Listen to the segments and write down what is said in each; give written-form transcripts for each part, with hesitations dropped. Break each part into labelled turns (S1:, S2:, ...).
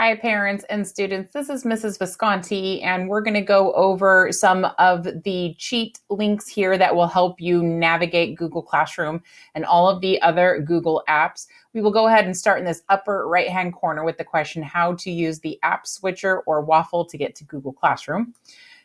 S1: Hi, parents and students. This is Mrs. Visconti, and we're going to go over some of the cheat links here that will help you navigate Google Classroom and all of the other Google apps. We will go ahead and start in this upper right-hand corner with the question, how to use the app switcher or waffle to get to Google Classroom.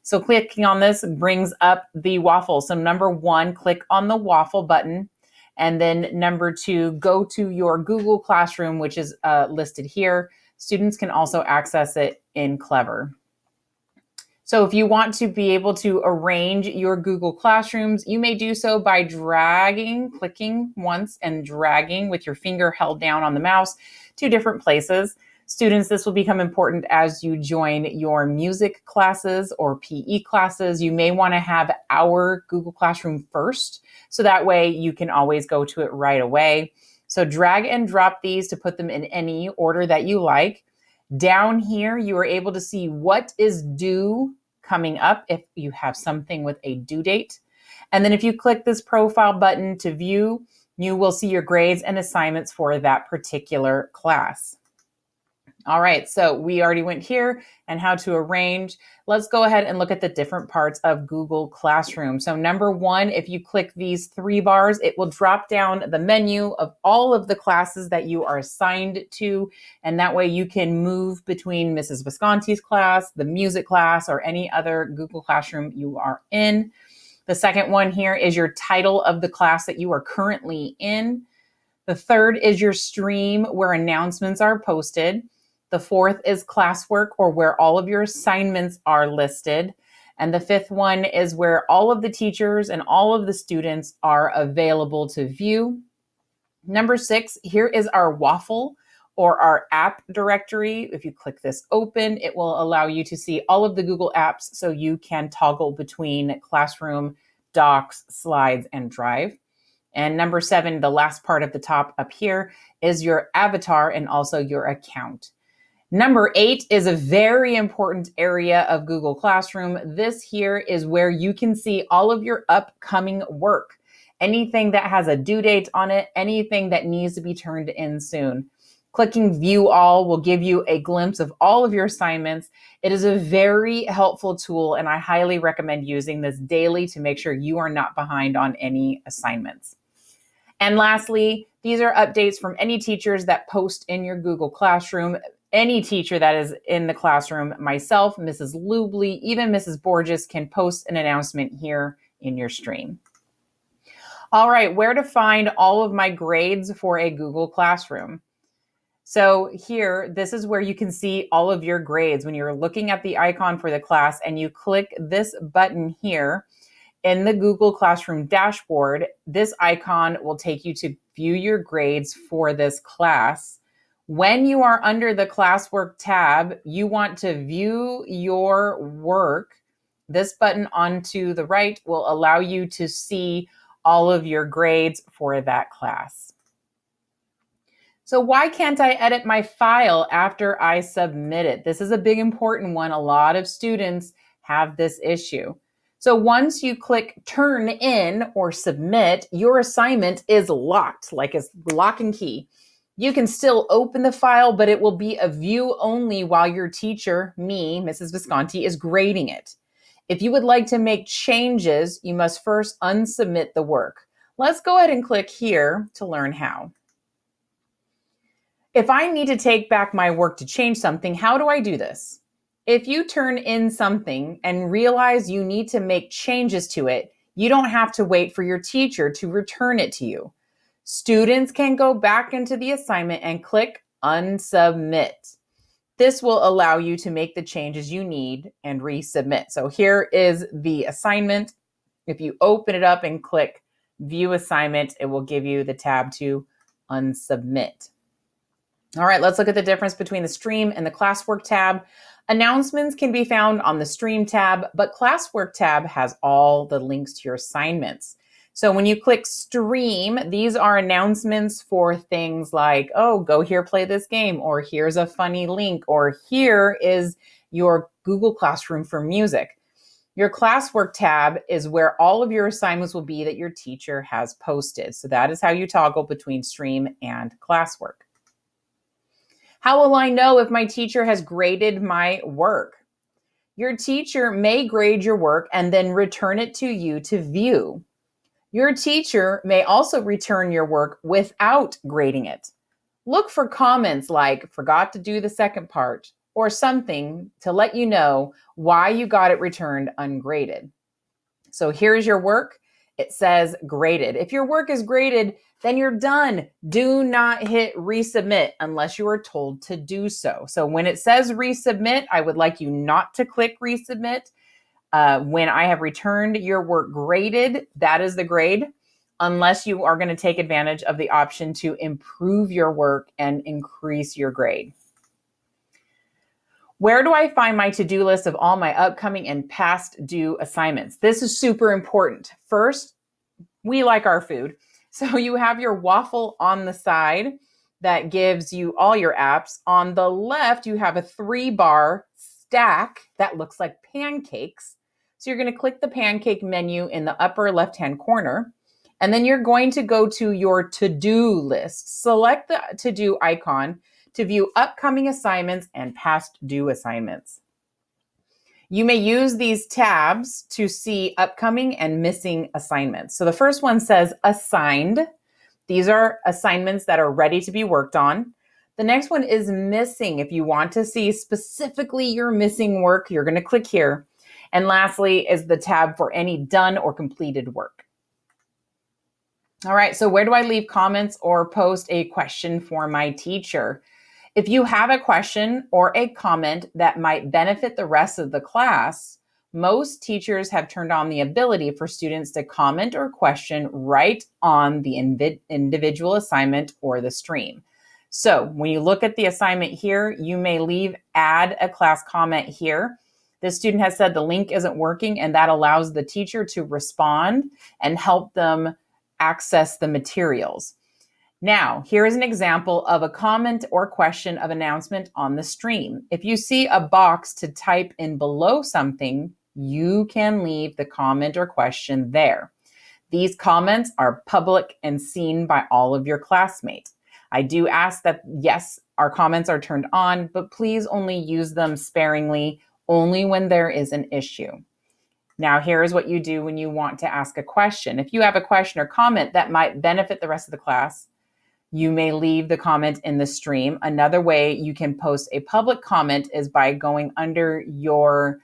S1: So clicking on this brings up the waffle. So number one, click on the waffle button. And then number two, go to your Google Classroom, which is listed here. Students can also access it in Clever. So if you want to be able to arrange your Google Classrooms, you may do so by clicking once and dragging with your finger held down on the mouse to different places. Students, this will become important as you join your music classes or PE classes. You may want to have our Google Classroom first, so that way you can always go to it right away. So drag and drop these to put them in any order that you like. Down here, you are able to see what is due coming up if you have something with a due date. And then if you click this profile button to view, you will see your grades and assignments for that particular class. All right, so we already went here and how to arrange. Let's go ahead and look at the different parts of Google Classroom. So number one, if you click these three bars, it will drop down the menu of all of the classes that you are assigned to. And that way you can move between Mrs. Visconti's class, the music class, or any other Google Classroom you are in. The second one here is your title of the class that you are currently in. The third is your stream where announcements are posted. The fourth is Classwork, or where all of your assignments are listed. And the fifth one is where all of the teachers and all of the students are available to view. Number 6, here is our waffle or our app directory. If you click this open, it will allow you to see all of the Google apps so you can toggle between Classroom, Docs, Slides, and Drive. And number 7, the last part of the top up here, is your avatar and also your account. Number 8 is a very important area of Google Classroom. This here is where you can see all of your upcoming work. Anything that has a due date on it, anything that needs to be turned in soon. Clicking View All will give you a glimpse of all of your assignments. It is a very helpful tool, and I highly recommend using this daily to make sure you are not behind on any assignments. And lastly, these are updates from any teachers that post in your Google Classroom. Any teacher that is in the classroom, myself, Mrs. Lubley, even Mrs. Borges can post an announcement here in your stream. All right, where to find all of my grades for a Google Classroom? So here, this is where you can see all of your grades. When you're looking at the icon for the class and you click this button here in the Google Classroom dashboard, this icon will take you to view your grades for this class. When you are under the Classwork tab, you want to view your work. This button onto the right will allow you to see all of your grades for that class. So why can't I edit my file after I submit it? This is a big important one. A lot of students have this issue. So once you click Turn In or Submit, your assignment is locked, like it's lock and key. You can still open the file, but it will be a view only while your teacher, me, Mrs. Visconti, is grading it. If you would like to make changes, you must first unsubmit the work. Let's go ahead and click here to learn how. If I need to take back my work to change something, how do I do this? If you turn in something and realize you need to make changes to it, you don't have to wait for your teacher to return it to you. Students can go back into the assignment and click Unsubmit. This will allow you to make the changes you need and resubmit. So here is the assignment. If you open it up and click View Assignment, it will give you the tab to Unsubmit. All right, let's look at the difference between the Stream and the Classwork tab. Announcements can be found on the Stream tab, but Classwork tab has all the links to your assignments. So when you click Stream, these are announcements for things like, oh, go here, play this game, or here's a funny link, or here is your Google Classroom for music. Your Classwork tab is where all of your assignments will be that your teacher has posted. So that is how you toggle between Stream and Classwork. How will I know if my teacher has graded my work? Your teacher may grade your work and then return it to you to view. Your teacher may also return your work without grading it. Look for comments like forgot to do the second part or something to let you know why you got it returned ungraded. So here's your work. It says graded. If your work is graded, then you're done. Do not hit resubmit unless you are told to do so. So when it says resubmit, I would like you not to click resubmit. When I have returned your work graded, that is the grade, unless you are going to take advantage of the option to improve your work and increase your grade. Where do I find my to-do list of all my upcoming and past due assignments? This is super important. First, we like our food. So you have your waffle on the side that gives you all your apps. On the left, you have a 3-bar stack that looks like pancakes. So you're going to click the pancake menu in the upper left-hand corner. And then you're going to go to your to-do list. Select the to-do icon to view upcoming assignments and past due assignments. You may use these tabs to see upcoming and missing assignments. So the first one says assigned. These are assignments that are ready to be worked on. The next one is missing. If you want to see specifically your missing work, you're going to click here. And lastly is the tab for any done or completed work. All right, so where do I leave comments or post a question for my teacher? If you have a question or a comment that might benefit the rest of the class, most teachers have turned on the ability for students to comment or question right on the individual assignment or the stream. So when you look at the assignment here, you may add a class comment here. This student has said the link isn't working, and that allows the teacher to respond and help them access the materials. Now, here is an example of a comment or question of announcement on the stream. If you see a box to type in below something, you can leave the comment or question there. These comments are public and seen by all of your classmates. I do ask that, yes, our comments are turned on, but please only use them sparingly, only when there is an issue. Now, here's what you do when you want to ask a question. If you have a question or comment that might benefit the rest of the class, you may leave the comment in the stream. Another way you can post a public comment is by going under your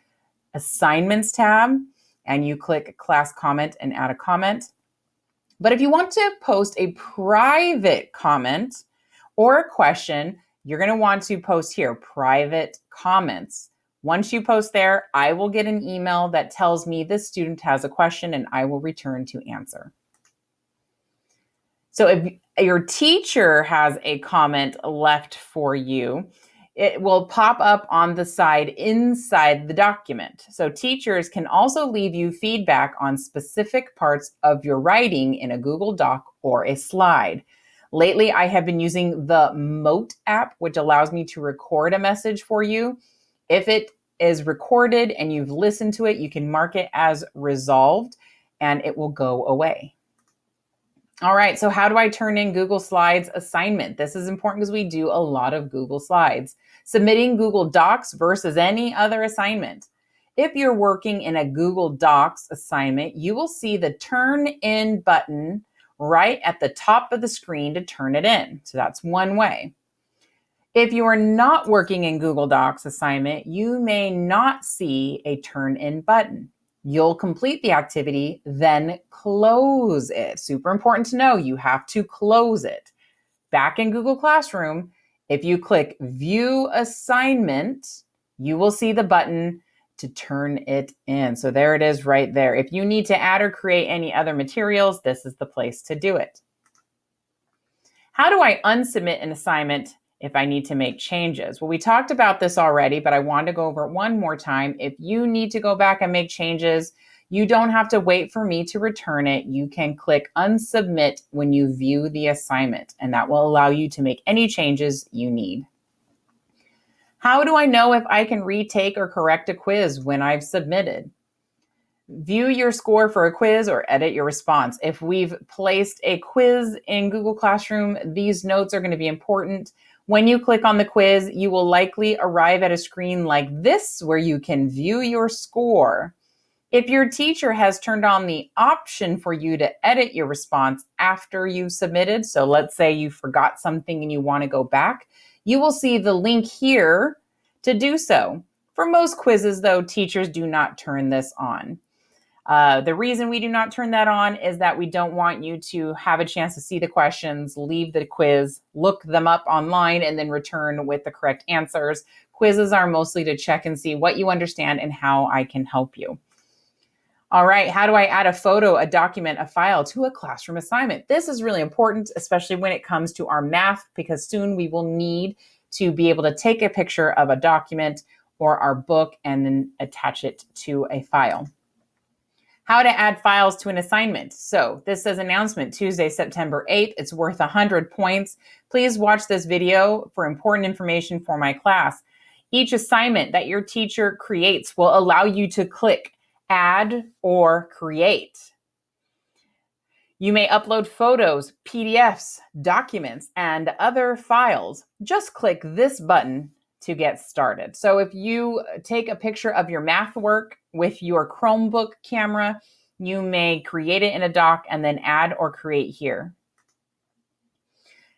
S1: assignments tab and you click class comment and add a comment. But if you want to post a private comment or a question, you're going to want to post here, private comments. Once you post there, I will get an email that tells me this student has a question and I will return to answer. So if your teacher has a comment left for you, it will pop up on the side inside the document. So teachers can also leave you feedback on specific parts of your writing in a Google Doc or a slide. Lately, I have been using the Mote app, which allows me to record a message for you. If it is recorded and you've listened to it, you can mark it as resolved and it will go away. All right, so how do I turn in Google Slides assignment? This is important because we do a lot of Google Slides. Submitting Google Docs versus any other assignment. If you're working in a Google Docs assignment, you will see the Turn In button right at the top of the screen to turn it in. So that's one way. If you are not working in Google Docs assignment, you may not see a Turn In button. You'll complete the activity, then close it. Super important to know, you have to close it. Back in Google Classroom, if you click View Assignment, you will see the button to turn it in. So there it is right there. If you need to add or create any other materials, this is the place to do it. How do I unsubmit an assignment if I need to make changes? Well, we talked about this already, but I want to go over it one more time. If you need to go back and make changes, you don't have to wait for me to return it. You can click Unsubmit when you view the assignment, and that will allow you to make any changes you need. How do I know if I can retake or correct a quiz when I've submitted? View your score for a quiz or edit your response. If we've placed a quiz in Google Classroom, these notes are going to be important. When you click on the quiz, you will likely arrive at a screen like this where you can view your score. If your teacher has turned on the option for you to edit your response after you've submitted, so let's say you forgot something and you want to go back, you will see the link here to do so. For most quizzes, though, teachers do not turn this on. The reason we do not turn that on is that we don't want you to have a chance to see the questions, leave the quiz, look them up online, and then return with the correct answers. Quizzes are mostly to check and see what you understand and how I can help you. All right, how do I add a photo, a document, a file to a classroom assignment? This is really important, especially when it comes to our math, because soon we will need to be able to take a picture of a document or our book and then attach it to a file. How to add files to an assignment. So this says announcement Tuesday, September 8th. It's worth 100 points. Please watch this video for important information for my class. Each assignment that your teacher creates will allow you to click add or create. You may upload photos, PDFs, documents, and other files. Just click this button to get started. So if you take a picture of your math work with your Chromebook camera, you may create it in a doc and then add or create here.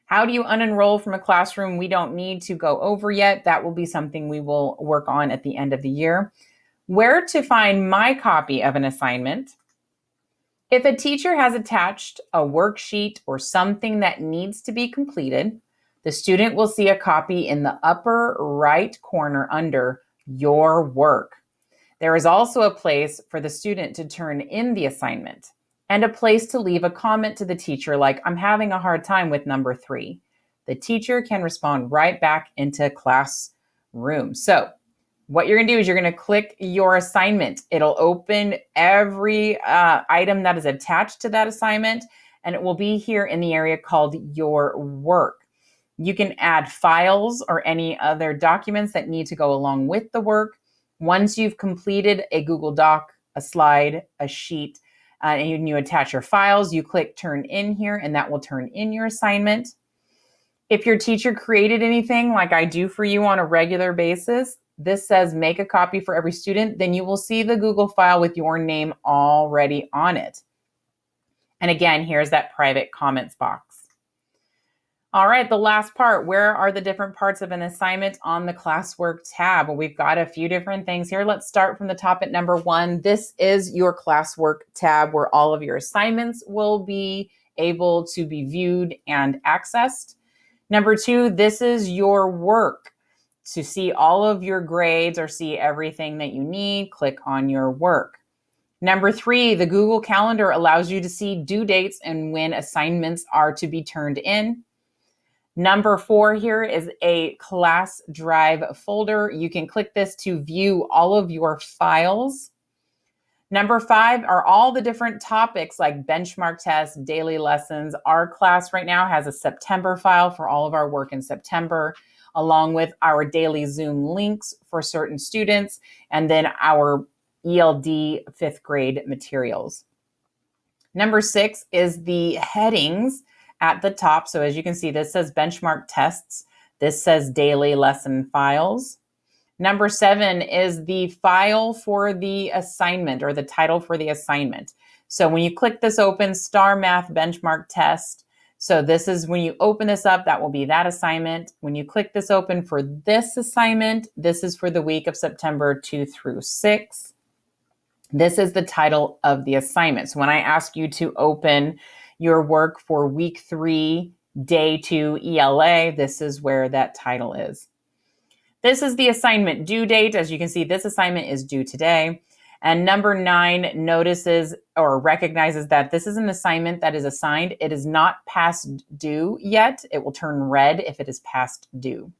S1: How do you unenroll from a classroom? We don't need to go over yet. That will be something we will work on at the end of the year. Where to find my copy of an assignment. If a teacher has attached a worksheet or something that needs to be completed, the student will see a copy in the upper right corner under Your Work. There is also a place for the student to turn in the assignment and a place to leave a comment to the teacher like, I'm having a hard time with number 3. The teacher can respond right back into Classroom. So what you're going to do is you're going to click your assignment. It'll open every item that is attached to that assignment, and it will be here in the area called Your Work. You can add files or any other documents that need to go along with the work. Once you've completed a Google Doc, a slide, a sheet, and you attach your files, you click Turn In here, and that will turn in your assignment. If your teacher created anything like I do for you on a regular basis, this says make a copy for every student, then you will see the Google file with your name already on it. And again, here's that private comments box. All right, the last part, where are the different parts of an assignment on the Classwork tab? Well, we've got a few different things here. Let's start from the top at number 1. This is your Classwork tab where all of your assignments will be able to be viewed and accessed. Number 2, this is your work. To see all of your grades or see everything that you need, click on your work. Number 3, the Google Calendar allows you to see due dates and when assignments are to be turned in. Number 4 here is a class drive folder. You can click this to view all of your files. Number 5 are all the different topics like benchmark tests, daily lessons. Our class right now has a September file for all of our work in September, along with our daily Zoom links for certain students, and then our ELD 5th grade materials. Number 6 is the headings at the top. So as you can see, this says benchmark tests. This says daily lesson files. Number 7 is the file for the assignment or the title for the assignment. So when you click this open, Star Math Benchmark Test. So this is when you open this up, that will be that assignment. When you click this open for this assignment, this is for the week of September 2 through 6. This is the title of the assignment. So when I ask you to open your work for week 3, day 2 ELA, this is where that title is. This is the assignment due date. As you can see, this assignment is due today. And number 9 notices or recognizes that this is an assignment that is assigned. It is not past due yet. It will turn red if it is past due.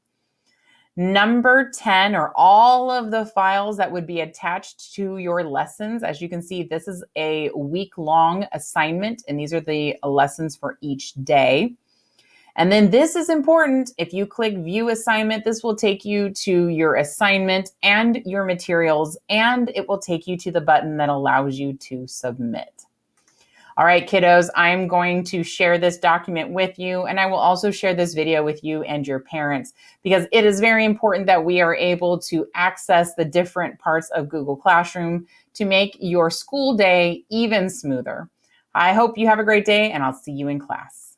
S1: Number 10 are all of the files that would be attached to your lessons. As you can see, this is a week-long assignment, and these are the lessons for each day. And then this is important. If you click View Assignment, this will take you to your assignment and your materials, and it will take you to the button that allows you to submit. All right, kiddos, I'm going to share this document with you, and I will also share this video with you and your parents, because it is very important that we are able to access the different parts of Google Classroom to make your school day even smoother. I hope you have a great day, and I'll see you in class.